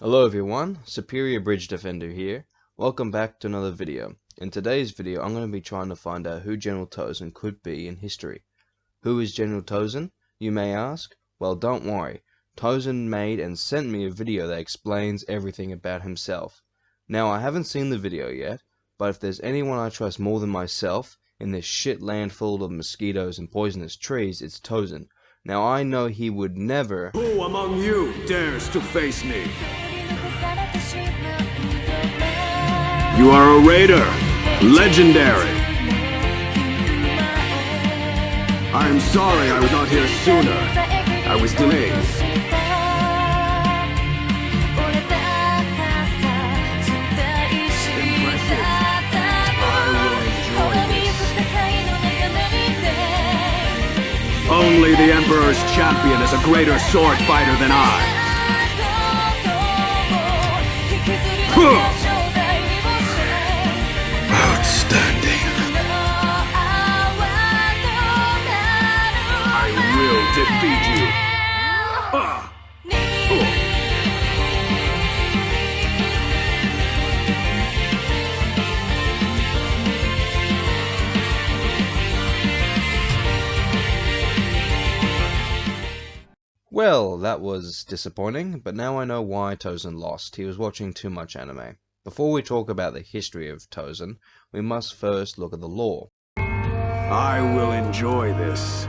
Hello everyone, Superior Bridge Defender here. Welcome back to another video. In today's video, I'm going to be trying to find out who General Tozen could be in history. Who is General Tozen, you may ask? Well, don't worry. Tozen made and sent me a video that explains everything about himself. Now, I haven't seen the video yet, but if there's anyone I trust more than myself in this shit land full of mosquitoes and poisonous trees, it's Tozen. Now, I know he would never... Who among you dares to face me? You are a raider, legendary. I am sorry I was not here sooner. I was delayed. Impressive. I will enjoy this. Only the Emperor's champion is a greater sword fighter than I. Outstanding. I will defeat you. Well, that was disappointing, but now I know why Tozen lost. He was watching too much anime. Before we talk about the history of Tozen, we must first look at the lore. I will enjoy this.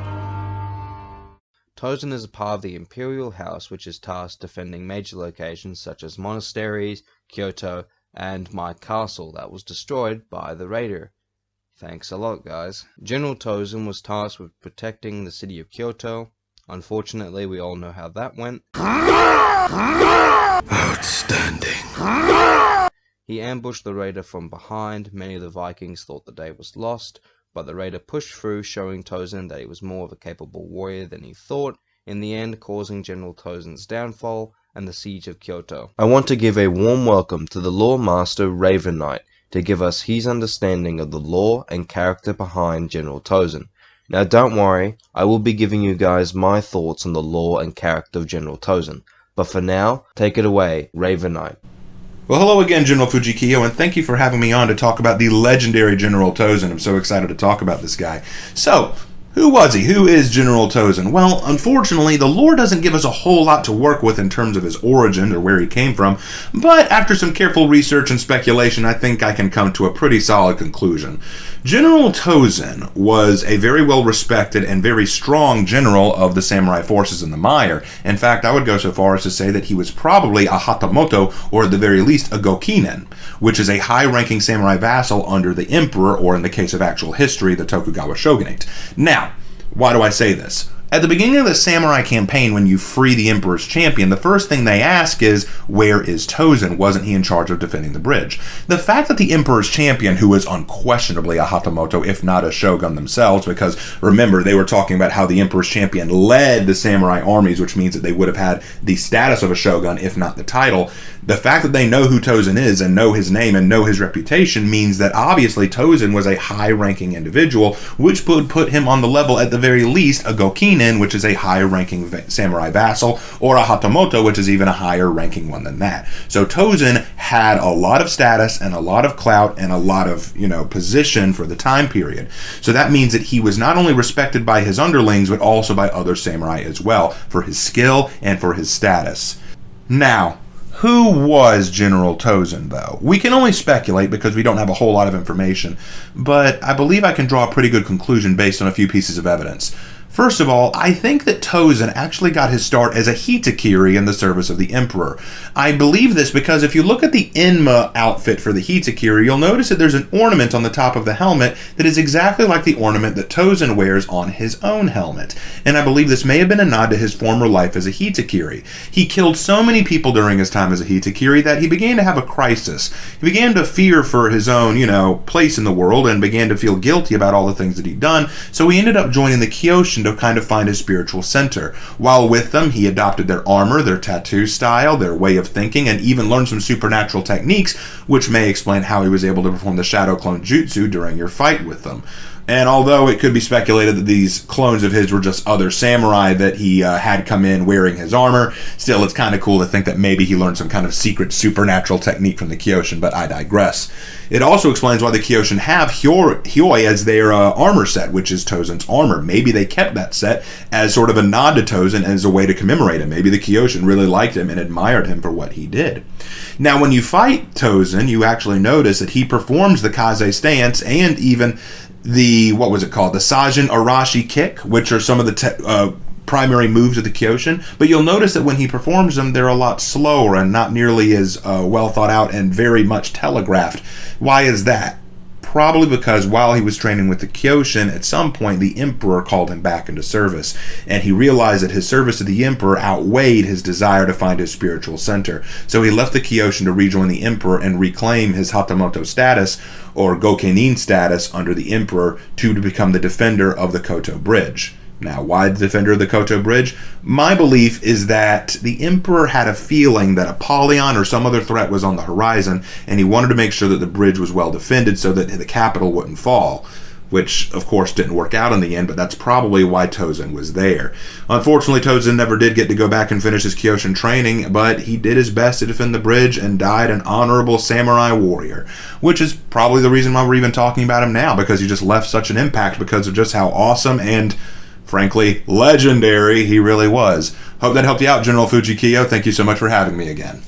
Tozen is a part of the Imperial House which is tasked defending major locations such as monasteries, Kyoto, and my castle that was destroyed by the raider. Thanks a lot, guys. General Tozen was tasked with protecting the city of Kyoto. Unfortunately, we all know how that went. Outstanding. He ambushed the raider from behind. Many of the Vikings thought the day was lost, but the raider pushed through, showing Tozen that he was more of a capable warrior than he thought, in the end causing General Tozen's downfall and the siege of Kyoto. I want to give a warm welcome to the lore master Raven Knight to give us his understanding of the lore and character behind General Tozen. Now don't worry, I will be giving you guys my thoughts on the lore and character of General Tozen, but for now, take it away, Raven Knight. Well, hello again, General Fujikiyo, and thank you for having me on to talk about the legendary General Tozen. I'm so excited to talk about this guy. So, who was he? Who is General Tozen? Well, unfortunately, the lore doesn't give us a whole lot to work with in terms of his origin or where he came from, but after some careful research and speculation, I think I can come to a pretty solid conclusion. General Tozen was a very well-respected and very strong general of the samurai forces in the Mire. In fact, I would go so far as to say that he was probably a hatamoto, or at the very least, a gokinen, which is a high-ranking samurai vassal under the emperor, or in the case of actual history, the Tokugawa shogunate. Now, why do I say this? At the beginning of the samurai campaign, when you free the emperor's champion, the first thing they ask is, where is Tozen? Wasn't he in charge of defending the bridge? The fact that the emperor's champion, who was unquestionably a hatamoto, if not a shogun themselves, because remember, they were talking about how the emperor's champion led the samurai armies, which means that they would have had the status of a shogun, if not the title. The fact that they know who Tozen is and know his name and know his reputation means that obviously Tozen was a high-ranking individual, which would put him on the level, at the very least, a gokinen, which is a higher-ranking samurai vassal, or a hatamoto, which is even a higher-ranking one than that. So Tozen had a lot of status and a lot of clout and a lot of, position for the time period. So that means that he was not only respected by his underlings, but also by other samurai as well, for his skill and for his status. Now, who was General Tozen, though? We can only speculate because we don't have a whole lot of information, but I believe I can draw a pretty good conclusion based on a few pieces of evidence. First of all, I think that Tozen actually got his start as a Hitakiri in the service of the Emperor. I believe this because if you look at the Enma outfit for the Hitakiri, you'll notice that there's an ornament on the top of the helmet that is exactly like the ornament that Tozen wears on his own helmet. And I believe this may have been a nod to his former life as a Hitakiri. He killed so many people during his time as a Hitakiri that he began to have a crisis. He began to fear for his own, place in the world and began to feel guilty about all the things that he'd done, so he ended up joining the kyoshin to kind of find his spiritual center. While with them, he adopted their armor, their tattoo style, their way of thinking, and even learned some supernatural techniques, which may explain how he was able to perform the shadow clone jutsu during your fight with them. And although it could be speculated that these clones of his were just other samurai that he had come in wearing his armor, still it's kind of cool to think that maybe he learned some kind of secret supernatural technique from the kyoshin, but I digress. It also explains why the kyoshin have Hyoi as their armor set, which is Tozen's armor. Maybe they kept that set as sort of a nod to Tozen as a way to commemorate him. Maybe the kyoshin really liked him and admired him for what he did. Now, when you fight Tozen, you actually notice that he performs the Kaze stance and even the, what was it called? The Sajin Arashi kick, which are some of the primary moves of the kyoshin. But you'll notice that when he performs them, they're a lot slower and not nearly as well thought out and very much telegraphed. Why is that? Probably because while he was training with the kyoshin, at some point the emperor called him back into service, and he realized that his service to the emperor outweighed his desire to find his spiritual center. So he left the kyoshin to rejoin the emperor and reclaim his hatamoto status, or gokenin status, under the emperor to become the defender of the Koto Bridge. Now, why the defender of the Koto Bridge? My belief is that the emperor had a feeling that Apollyon or some other threat was on the horizon, and he wanted to make sure that the bridge was well defended so that the capital wouldn't fall, which, of course, didn't work out in the end, but that's probably why Tozen was there. Unfortunately, Tozen never did get to go back and finish his kyoshin training, but he did his best to defend the bridge and died an honorable samurai warrior, which is probably the reason why we're even talking about him now, because he just left such an impact because of just how awesome and, frankly, legendary he really was. Hope that helped you out, General Fujikiyo. Thank you so much for having me again.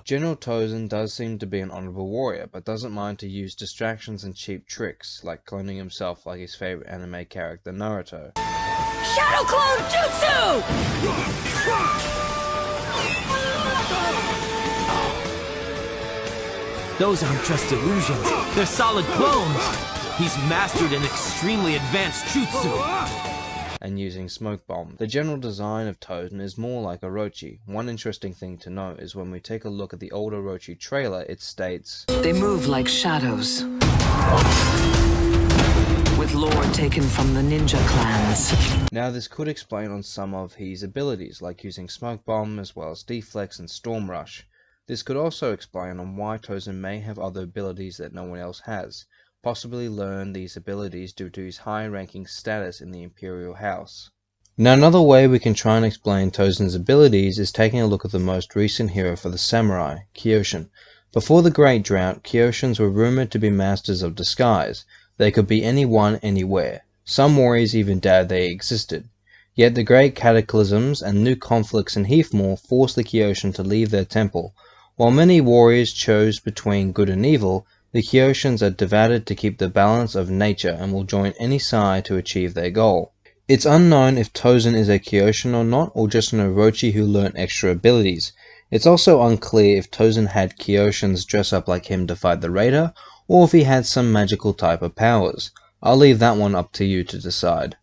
General Tozen does seem to be an honorable warrior, but doesn't mind to use distractions and cheap tricks, like cloning himself like his favorite anime character Naruto. Shadow Clone Jutsu! Those aren't just illusions, they're solid clones! He's mastered an extremely advanced jutsu! And using smoke bomb. The general design of Tozen is more like Orochi. One interesting thing to note is when we take a look at the old Orochi trailer, it states, They move like shadows, with lore taken from the ninja clans. Now this could explain on some of his abilities, like using smoke bomb as well as deflex and storm rush. This could also explain on why Tozen may have other abilities that no one else has, possibly learn these abilities due to his high-ranking status in the Imperial House. Now another way we can try and explain Tozen's abilities is taking a look at the most recent hero for the samurai, Kyoshin. Before the Great Drought, Kyoshins were rumored to be masters of disguise. They could be anyone, anywhere. Some warriors even doubted they existed. Yet the great cataclysms and new conflicts in Heathmoor forced the Kyoshin to leave their temple. While many warriors chose between good and evil, the Kyoshins are devoted to keep the balance of nature and will join any side to achieve their goal. It's unknown if Tozen is a Kyoshin or not, or just an Orochi who learnt extra abilities. It's also unclear if Tozen had Kyoshins dress up like him to fight the raider, or if he had some magical type of powers. I'll leave that one up to you to decide.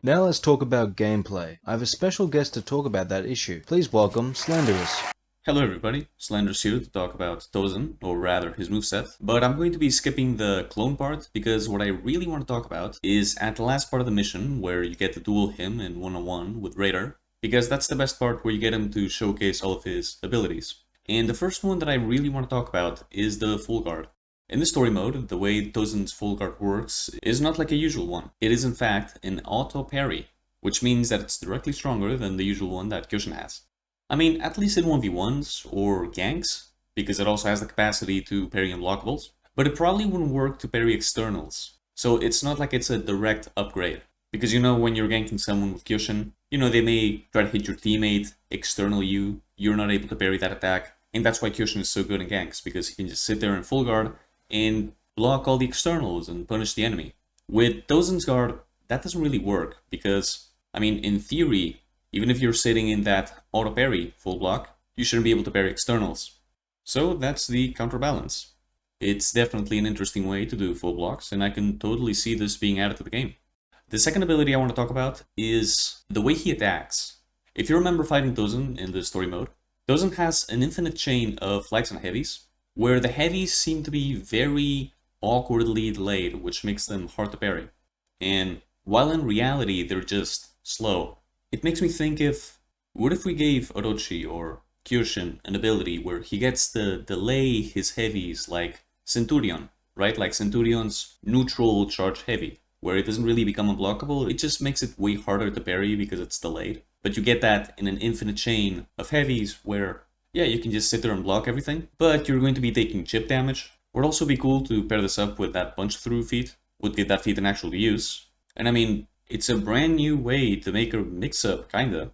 Now let's talk about gameplay. I have a special guest to talk about that issue. Please welcome Slenderous. Hello everybody, Slenderous here to talk about Tozen, or rather his moveset. But I'm going to be skipping the clone part, because what I really want to talk about is at the last part of the mission, where you get to duel him in one-on-one with Raider, because that's the best part where you get him to showcase all of his abilities. And the first one that I really want to talk about is the full guard. In the story mode, the way Tozen's full guard works is not like a usual one. It is in fact an auto parry, which means that it's directly stronger than the usual one that Kyoshin has. I mean, at least in 1v1s or ganks, because it also has the capacity to parry unblockables, but it probably wouldn't work to parry externals. So it's not like it's a direct upgrade. Because you know, when you're ganking someone with Kyoshin, you know, they may try to hit your teammate, external you're not able to parry that attack, and that's why Kyoshin is so good in ganks, because he can just sit there in full guard and block all the externals and punish the enemy. With Tozen's guard, that doesn't really work, because, I mean, in theory, even if you're sitting in that auto parry full block, you shouldn't be able to parry externals. So that's the counterbalance. It's definitely an interesting way to do full blocks, and I can totally see this being added to the game. The second ability I want to talk about is the way he attacks. If you remember fighting Tozen in the story mode, Tozen has an infinite chain of lights and heavies, where the heavies seem to be very awkwardly delayed, which makes them hard to parry. And while in reality they're just slow, it makes me think if What if we gave Orochi or Kyoshin an ability where he gets to delay his heavies like Centurion, right? Like Centurion's neutral charge heavy, where it doesn't really become unblockable, it just makes it way harder to parry because it's delayed. But you get that in an infinite chain of heavies where, yeah, you can just sit there and block everything, but you're going to be taking chip damage. Would also be cool to pair this up with that punch through feat, would give that feat an actual use. And I mean, it's a brand new way to make a mix-up, kinda.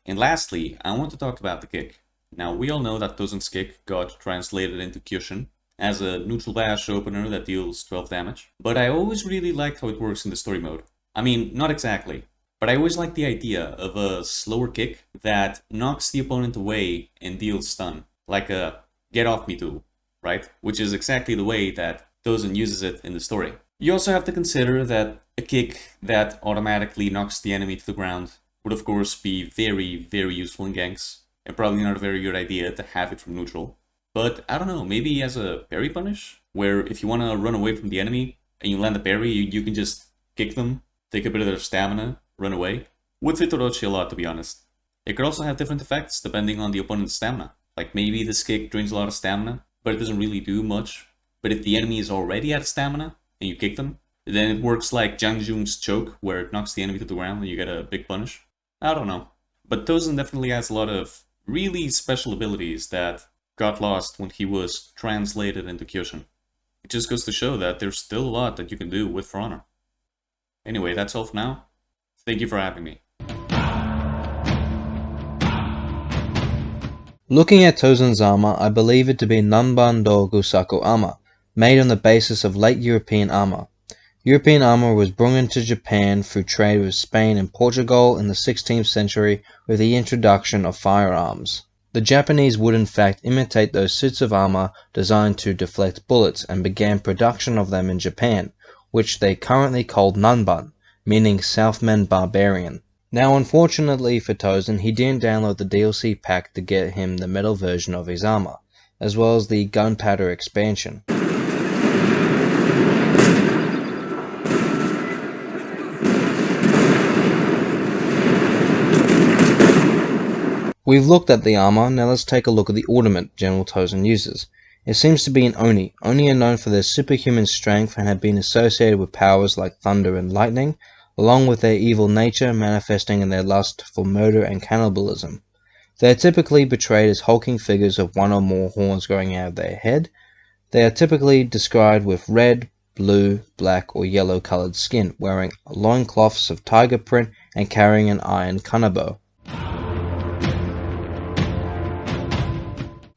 And lastly, I want to talk about the kick. Now, we all know that Tozen's kick got translated into Kyoshin as a neutral bash opener that deals 12 damage, but I always really liked how it works in the story mode. I mean, not exactly, but I always like the idea of a slower kick that knocks the opponent away and deals stun, like a get off me tool, right? Which is exactly the way that Tozen uses it in the story. You also have to consider that a kick that automatically knocks the enemy to the ground would of course be very, very useful in ganks, and probably not a very good idea to have it from neutral. But I don't know, maybe as a parry punish, where if you want to run away from the enemy and you land a parry, you can just kick them, take a bit of their stamina, run away. Would fit Orochi a lot, to be honest. It could also have different effects depending on the opponent's stamina. Like maybe this kick drains a lot of stamina, but it doesn't really do much. But if the enemy is already out of stamina and you kick them, then it works like Jang Jung's choke, where it knocks the enemy to the ground and you get a big punish. I don't know. But Tozen definitely has a lot of really special abilities that got lost when he was translated into Kyoshin. It just goes to show that there's still a lot that you can do with For Honor. Anyway, that's all for now. Thank you for having me. Looking at Tozen's armor, I believe it to be Nanban do Gusaku armor, made on the basis of late European armor. European armor was brought into Japan through trade with Spain and Portugal in the 16th century with the introduction of firearms. The Japanese would in fact imitate those suits of armor designed to deflect bullets and began production of them in Japan, which they currently called Nanban, meaning Southman Barbarian. Now unfortunately for Tozen, he didn't download the DLC pack to get him the metal version of his armor, as well as the gunpowder expansion. We've looked at the armor, now let's take a look at the ornament General Tozen uses. It seems to be an Oni. Oni are known for their superhuman strength and have been associated with powers like thunder and lightning, along with their evil nature manifesting in their lust for murder and cannibalism. They are typically portrayed as hulking figures of one or more horns growing out of their head. They are typically described with red, blue, black or yellow colored skin, wearing loincloths of tiger print and carrying an iron kanabo.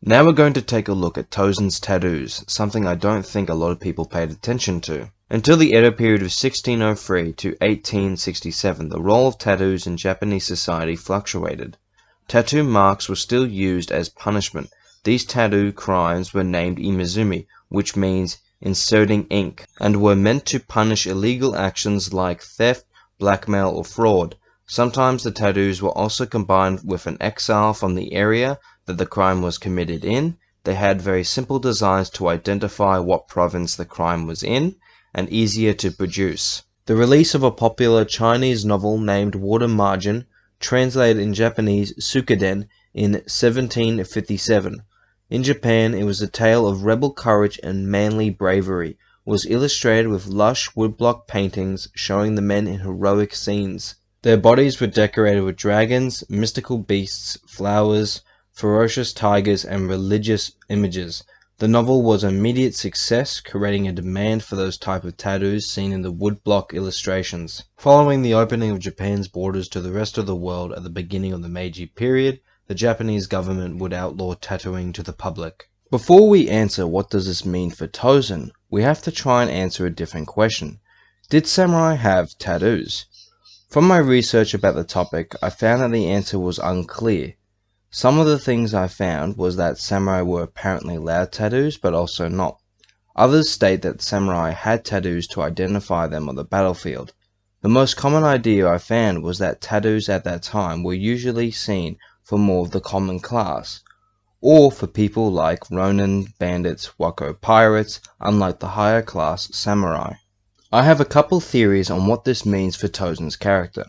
Now we're going to take a look at Tozen's tattoos, something I don't think a lot of people paid attention to. Until the Edo period of 1603 to 1867, the role of tattoos in Japanese society fluctuated. Tattoo marks were still used as punishment. These tattoo crimes were named imizumi, which means inserting ink, and were meant to punish illegal actions like theft, blackmail or fraud. Sometimes the tattoos were also combined with an exile from the area that the crime was committed in. They had very simple designs to identify what province the crime was in, and easier to produce. The release of a popular Chinese novel named Water Margin, translated in Japanese Sukuden, in 1757. In Japan, it was a tale of rebel courage and manly bravery. It was illustrated with lush woodblock paintings showing the men in heroic scenes. Their bodies were decorated with dragons, mystical beasts, flowers, ferocious tigers and religious images. The novel was an immediate success, creating a demand for those type of tattoos seen in the woodblock illustrations. Following the opening of Japan's borders to the rest of the world at the beginning of the Meiji period, the Japanese government would outlaw tattooing to the public. Before we answer what does this mean for Tozen, we have to try and answer a different question. Did samurai have tattoos? From my research about the topic, I found that the answer was unclear. Some of the things I found was that samurai were apparently allowed tattoos, but also not. Others state that samurai had tattoos to identify them on the battlefield. The most common idea I found was that tattoos at that time were usually seen for more of the common class, or for people like ronin, bandits, wako pirates, unlike the higher class samurai. I have a couple theories on what this means for Tozen's character.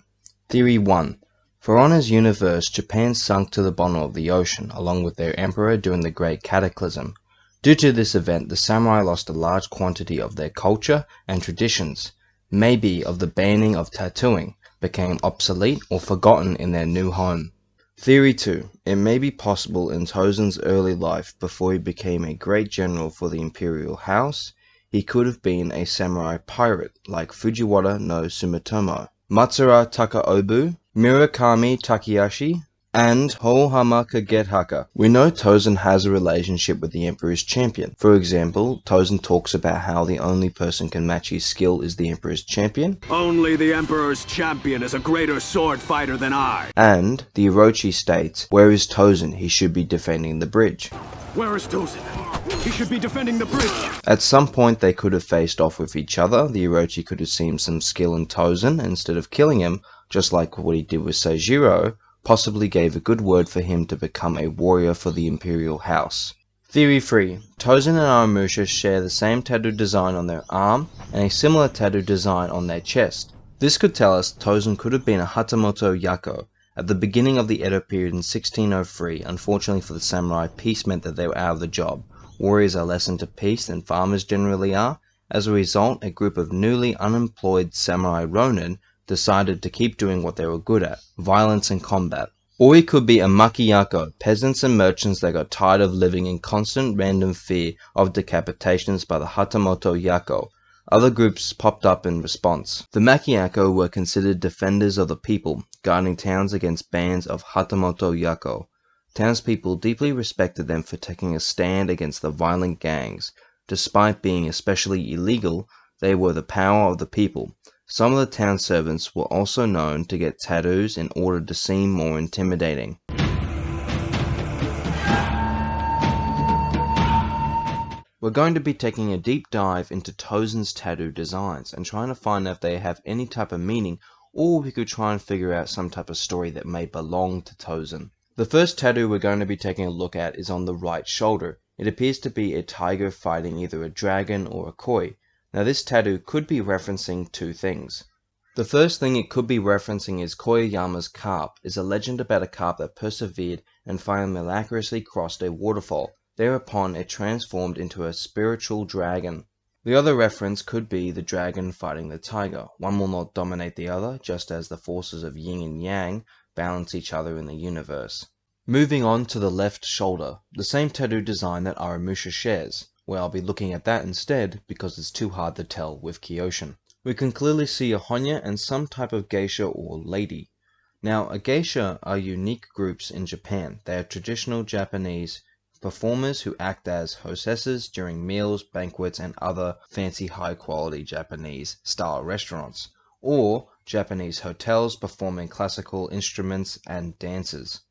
Theory 1. For on his universe, Japan sunk to the bottom of the ocean, along with their emperor during the Great Cataclysm. Due to this event, the samurai lost a large quantity of their culture and traditions, maybe of the banning of tattooing, became obsolete or forgotten in their new home. Theory 2. It may be possible in Tozen's early life, before he became a great general for the imperial house, he could have been a samurai pirate like Fujiwara no Sumitomo, Matsura Takaobu, Murakami Takayashi, and Hohama Kagehaka. We know Tozen has a relationship with the Emperor's champion. For example, Tozen talks about how the only person can match his skill is the Emperor's champion. Only the Emperor's champion is a greater sword fighter than I. And the Orochi states, where is Tozen? He should be defending the bridge. Where is Tozen? He should be defending the bridge. At some point they could have faced off with each other. The Orochi could have seen some skill in Tozen, and instead of killing him, just like what he did with Seijiro, possibly gave a good word for him to become a warrior for the imperial house. Theory 3. Tozen and Onimusha share the same tattoo design on their arm and a similar tattoo design on their chest. This could tell us Tozen could have been a Hatamoto Yako. At the beginning of the Edo period in 1603, unfortunately for the samurai, peace meant that they were out of the job. Warriors are less into peace than farmers generally are. As a result, a group of newly unemployed samurai ronin decided to keep doing what they were good at, violence and combat. Or he could be a makiyako, peasants and merchants that got tired of living in constant random fear of decapitations by the Hatamoto Yako. Other groups popped up in response. The makiyako were considered defenders of the people, guarding towns against bands of Hatamoto Yako. Townspeople deeply respected them for taking a stand against the violent gangs. Despite being especially illegal, they were the power of the people. Some of the town servants were also known to get tattoos in order to seem more intimidating. We're going to be taking a deep dive into Tozen's tattoo designs and trying to find out if they have any type of meaning, or we could try and figure out some type of story that may belong to Tozen. The first tattoo we're going to be taking a look at is on the right shoulder. It appears to be a tiger fighting either a dragon or a koi. Now this tattoo could be referencing two things. The first thing it could be referencing is Koyama's carp, is a legend about a carp that persevered and finally miraculously crossed a waterfall. Thereupon it transformed into a spiritual dragon. The other reference could be the dragon fighting the tiger. One will not dominate the other, just as the forces of yin and yang balance each other in the universe. Moving on to the left shoulder, the same tattoo design that Onimusha shares. Well, I'll be looking at that instead because it's too hard to tell with kyoshin. We can clearly see a honya and some type of geisha or lady. Now, a geisha are unique groups in Japan. They are traditional Japanese performers who act as hostesses during meals, banquets, and other fancy high-quality Japanese style restaurants, or Japanese hotels performing classical instruments and dances.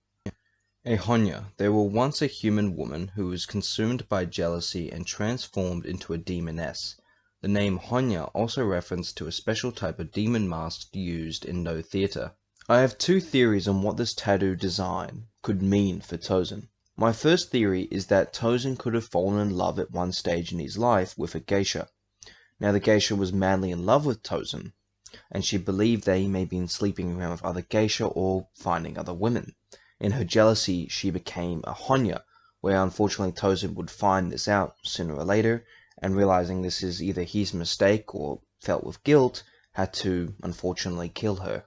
A honya. There were once a human woman who was consumed by jealousy and transformed into a demoness. The name honya also referenced to a special type of demon mask used in No theater. I have two theories on what this tattoo design could mean for Tozen. My first theory is that Tozen could have fallen in love at one stage in his life with a geisha. Now the geisha was madly in love with Tozen, and she believed that he may have been sleeping around with other geisha or finding other women. In her jealousy, she became a honya, where unfortunately Tozen would find this out sooner or later, and realizing this is either his mistake or felt with guilt, had to unfortunately kill her.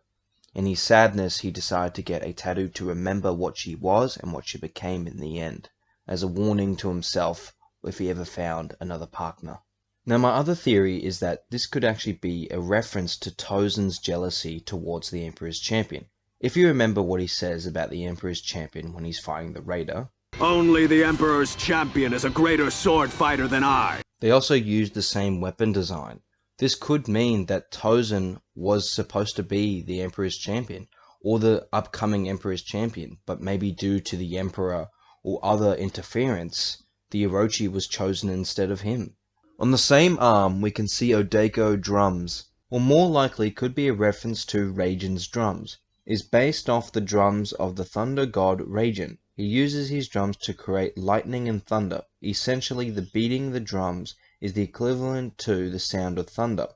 In his sadness, he decided to get a tattoo to remember what she was and what she became in the end, as a warning to himself if he ever found another partner. Now my other theory is that this could actually be a reference to Tozen's jealousy towards the Emperor's champion. If you remember what he says about the Emperor's champion when he's fighting the raider, Only the Emperor's champion is a greater sword fighter than I. They also used the same weapon design. This could mean that Tozen was supposed to be the Emperor's champion, or the upcoming Emperor's champion, but maybe due to the Emperor or other interference, the Orochi was chosen instead of him. On the same arm, we can see Odeko drums, or more likely could be a reference to Raijin's drums. Is based off the drums of the thunder god Raijin. He uses his drums to create lightning and thunder. Essentially, the beating the drums is the equivalent to the sound of thunder.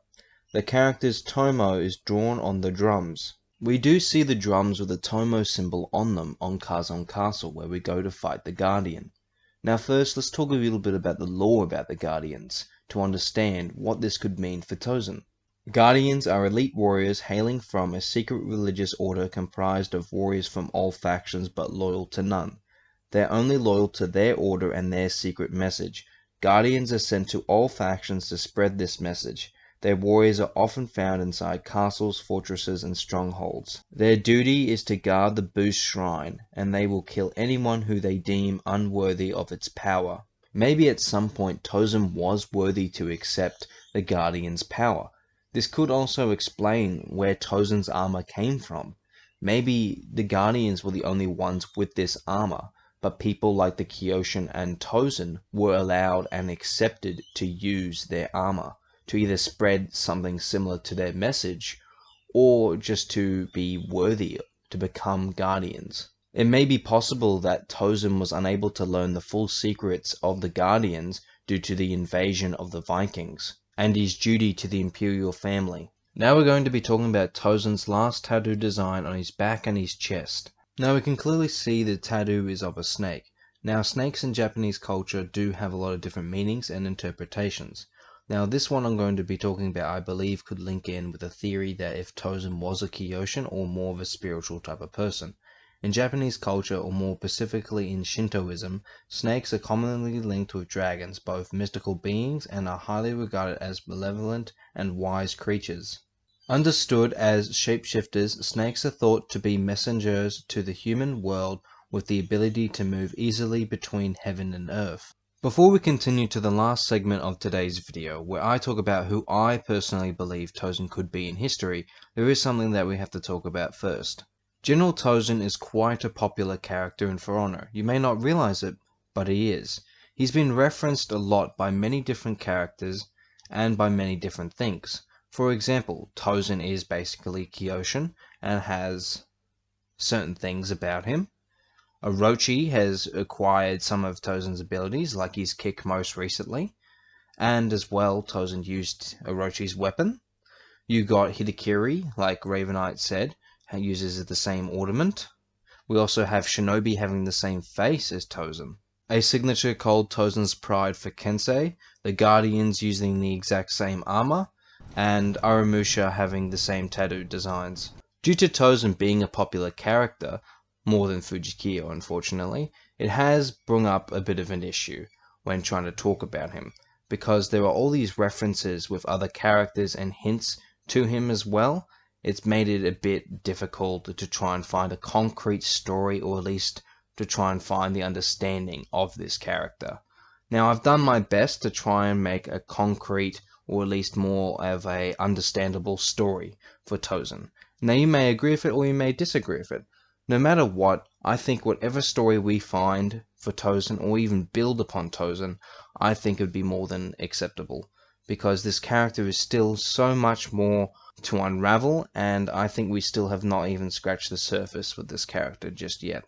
The character's tomo is drawn on the drums. We do see the drums with the Tomo symbol on them on Kazan Castle where we go to fight the Guardian. Now first, let's talk a little bit about the lore about the Guardians, to understand what this could mean for Tozen. Guardians are elite warriors hailing from a secret religious order comprised of warriors from all factions but loyal to none. They are only loyal to their order and their secret message. Guardians are sent to all factions to spread this message. Their warriors are often found inside castles, fortresses, and strongholds. Their duty is to guard the Boost Shrine, and they will kill anyone who they deem unworthy of its power. Maybe at some point Tozen was worthy to accept the Guardian's power. This could also explain where Tozen's armor came from. Maybe the Guardians were the only ones with this armor, but people like the Kyoshin and Tozen were allowed and accepted to use their armor, to either spread something similar to their message, or just to be worthy to become Guardians. It may be possible that Tozen was unable to learn the full secrets of the Guardians due to the invasion of the Vikings, and his duty to the imperial family. Now we're going to be talking about Tozen's last tattoo design on his back and his chest. Now we can clearly see the tattoo is of a snake. Now snakes in Japanese culture do have a lot of different meanings and interpretations. Now this one I'm going to be talking about I believe could link in with a theory that if Tozen was a kyoshin or more of a spiritual type of person. In Japanese culture, or more specifically in Shintoism, snakes are commonly linked with dragons, both mystical beings, and are highly regarded as malevolent and wise creatures. Understood as shapeshifters, snakes are thought to be messengers to the human world with the ability to move easily between heaven and earth. Before we continue to the last segment of today's video, where I talk about who I personally believe Tozen could be in history, there is something that we have to talk about first. General Tozen is quite a popular character in For Honor. You may not realize it, but he is. He's been referenced a lot by many different characters and by many different things. For example, Tozen is basically Kyoshin and has certain things about him. Orochi has acquired some of Tozen's abilities, like his kick most recently, and as well Tozen used Orochi's weapon. You got Hidekiri, like Ravenite said, uses the same ornament. We also have Shinobi having the same face as Tozen. A signature called Tozen's Pride for Kensei, the Guardians using the exact same armor, and Aramusha having the same tattoo designs. Due to Tozen being a popular character, more than Fujikiyo unfortunately, it has brought up a bit of an issue when trying to talk about him, because there are all these references with other characters and hints to him as well. It's made it a bit difficult to try and find a concrete story, or at least to try and find the understanding of this character. Now I've done my best to try and make a concrete, or at least more of a understandable story for Tozen. Now you may agree with it or you may disagree with it. No matter what, I think whatever story we find for Tozen, or even build upon Tozen, I think it would be more than acceptable, because this character is still so much more to unravel, and I think we still have not even scratched the surface with this character just yet.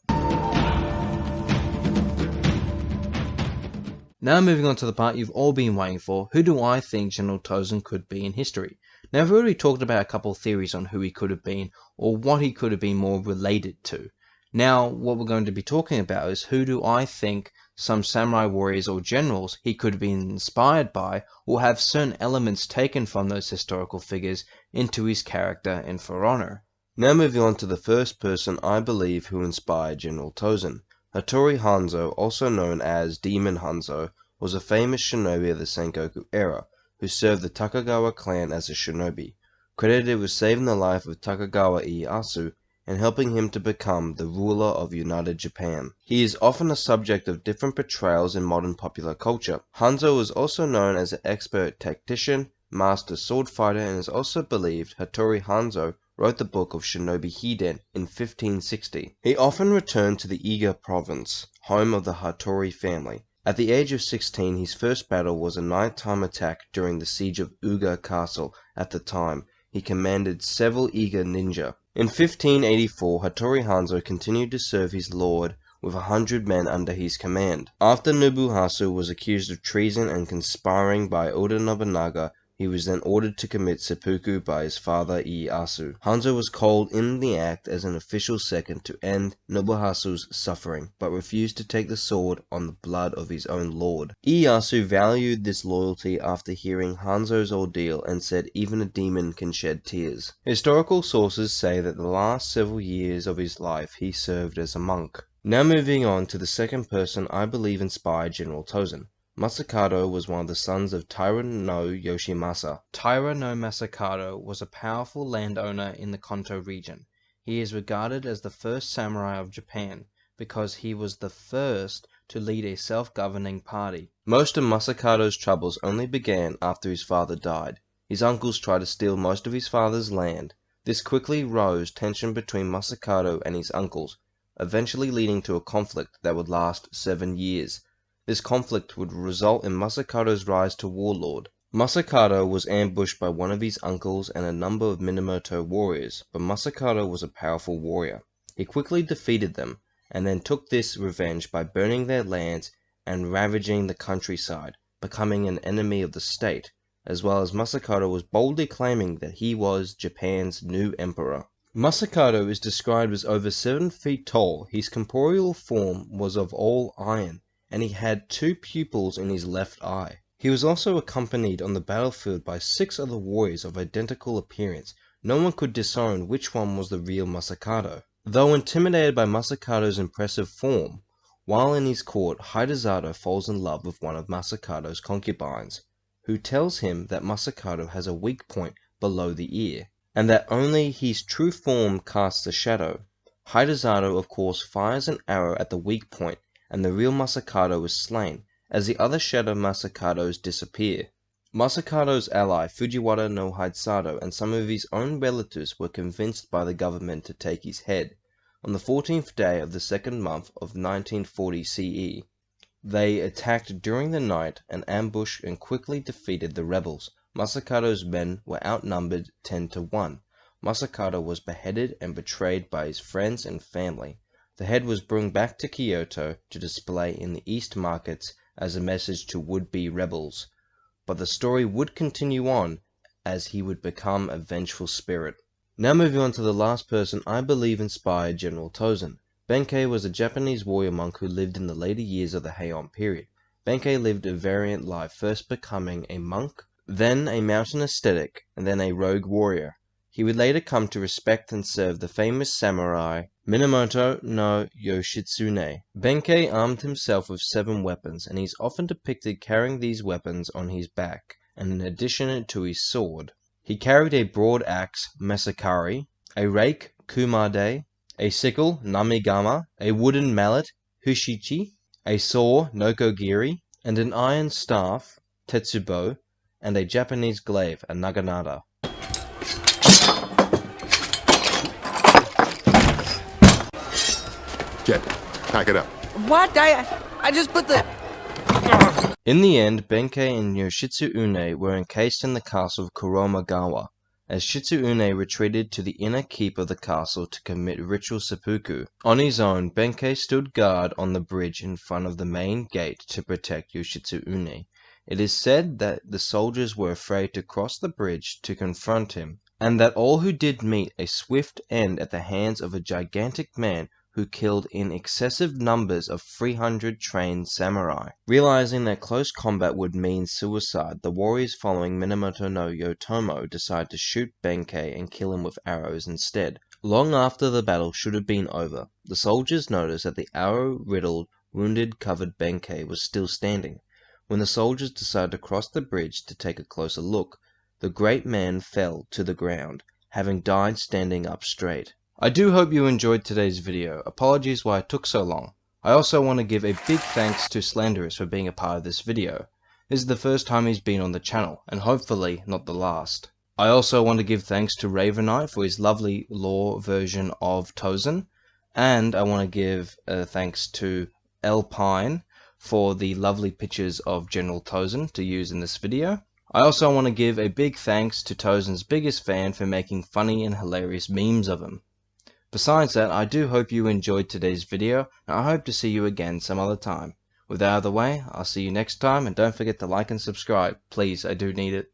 Now moving on to the part you've all been waiting for, who do I think General Tozen could be in history? Now I've already talked about a couple of theories on who he could have been, or what he could have been more related to. Now what we're going to be talking about is who do I think some samurai warriors or generals he could have been inspired by, or have certain elements taken from those historical figures into his character in For Honor. Now moving on to the first person I believe who inspired General Tozen. Hattori Hanzo, also known as Demon Hanzo, was a famous shinobi of the Sengoku era, who served the Takagawa clan as a shinobi, credited with saving the life of Takagawa Ieyasu and helping him to become the ruler of United Japan. He is often a subject of different portrayals in modern popular culture. Hanzo is also known as an expert tactician, master sword fighter, and is also believed Hattori Hanzo wrote the book of Shinobi Hiden in 1560. He often returned to the Iga province, home of the Hattori family. At the age of 16, his first battle was a nighttime attack during the siege of Uga Castle. At the time, he commanded several Iga ninja. In 1584, Hattori Hanzo continued to serve his lord with 100 men under his command. After Nobuhasu was accused of treason and conspiring by Oda Nobunaga He was then ordered to commit seppuku by his father Ieyasu. Hanzo was called in the act as an official second to end Nobuyasu's suffering, but refused to take the sword on the blood of his own lord. Ieyasu valued this loyalty after hearing Hanzo's ordeal and said even a demon can shed tears. Historical sources say that the last several years of his life he served as a monk. Now moving on to the second person I believe inspired General Tozen. Masakado was one of the sons of Taira no Yoshimasa. Taira no Masakado was a powerful landowner in the Kanto region. He is regarded as the first samurai of Japan because he was the first to lead a self-governing party. Most of Masakado's troubles only began after his father died. His uncles tried to steal most of his father's land. This quickly rose tension between Masakado and his uncles, eventually leading to a conflict that would last 7 years. This conflict would result in Masakado's rise to warlord. Masakado was ambushed by one of his uncles and a number of Minamoto warriors, but Masakado was a powerful warrior. He quickly defeated them, and then took this revenge by burning their lands and ravaging the countryside, becoming an enemy of the state, as well as Masakado was boldly claiming that he was Japan's new emperor. Masakado is described as over 7 feet tall. His corporeal form was of all iron, and he had 2 pupils in his left eye. He was also accompanied on the battlefield by 6 other warriors of identical appearance. No one could discern which one was the real Masakado. Though intimidated by Masakado's impressive form, while in his court, Hidezato falls in love with one of Masakado's concubines, who tells him that Masakado has a weak point below the ear, and that only his true form casts a shadow. Hidezato of course fires an arrow at the weak point, and the real Masakado is slain, as the other shadow Masakados disappear. Masakado's ally Fujiwara no Hidesato and some of his own relatives were convinced by the government to take his head. On the 14th day of the 2nd month of 1940 CE, they attacked during the night and ambushed and quickly defeated the rebels. Masakado's men were outnumbered 10 to 1. Masakado was beheaded and betrayed by his friends and family. The head was brought back to Kyoto to display in the East markets as a message to would-be rebels. But the story would continue on as he would become a vengeful spirit. Now moving on to the last person I believe inspired General Tozen. Benkei was a Japanese warrior monk who lived in the later years of the Heian period. Benkei lived a variant life, first becoming a monk, then a mountain ascetic, and then a rogue warrior. He would later come to respect and serve the famous samurai Minamoto no Yoshitsune. Benkei armed himself with 7 weapons, and he is often depicted carrying these weapons on his back, and in addition to his sword. He carried a broad axe, Masakari, a rake, Kumade, a sickle, Namigama, a wooden mallet, Hushichi, a saw, Nokogiri, and an iron staff, Tetsubo, and a Japanese glaive, a Naginata. Jet, pack it up. What? I just put the... In the end, Benkei and Yoshitsune were encased in the castle of Kuromagawa, as Shitsune retreated to the inner keep of the castle to commit ritual seppuku. On his own, Benkei stood guard on the bridge in front of the main gate to protect Yoshitsune. It is said that the soldiers were afraid to cross the bridge to confront him, and that all who did meet a swift end at the hands of a gigantic man who killed in excessive numbers of 300 trained samurai. Realizing that close combat would mean suicide, the warriors following Minamoto no Yotomo decided to shoot Benkei and kill him with arrows instead. Long after the battle should have been over, the soldiers noticed that the arrow-riddled, wounded-covered Benkei was still standing. When the soldiers decided to cross the bridge to take a closer look, the great man fell to the ground, having died standing up straight. I do hope you enjoyed today's video. Apologies why it took so long. I also want to give a big thanks to Slenderous for being a part of this video. This is the first time he's been on the channel, and hopefully not the last. I also want to give thanks to Ravenite for his lovely lore version of Tozen, and I want to give thanks to Alpine for the lovely pictures of General Tozen to use in this video. I also want to give a big thanks to Tozen's biggest fan for making funny and hilarious memes of him. Besides that, I do hope you enjoyed today's video, and I hope to see you again some other time. With that out of the way, I'll see you next time, and don't forget to like and subscribe. Please, I do need it.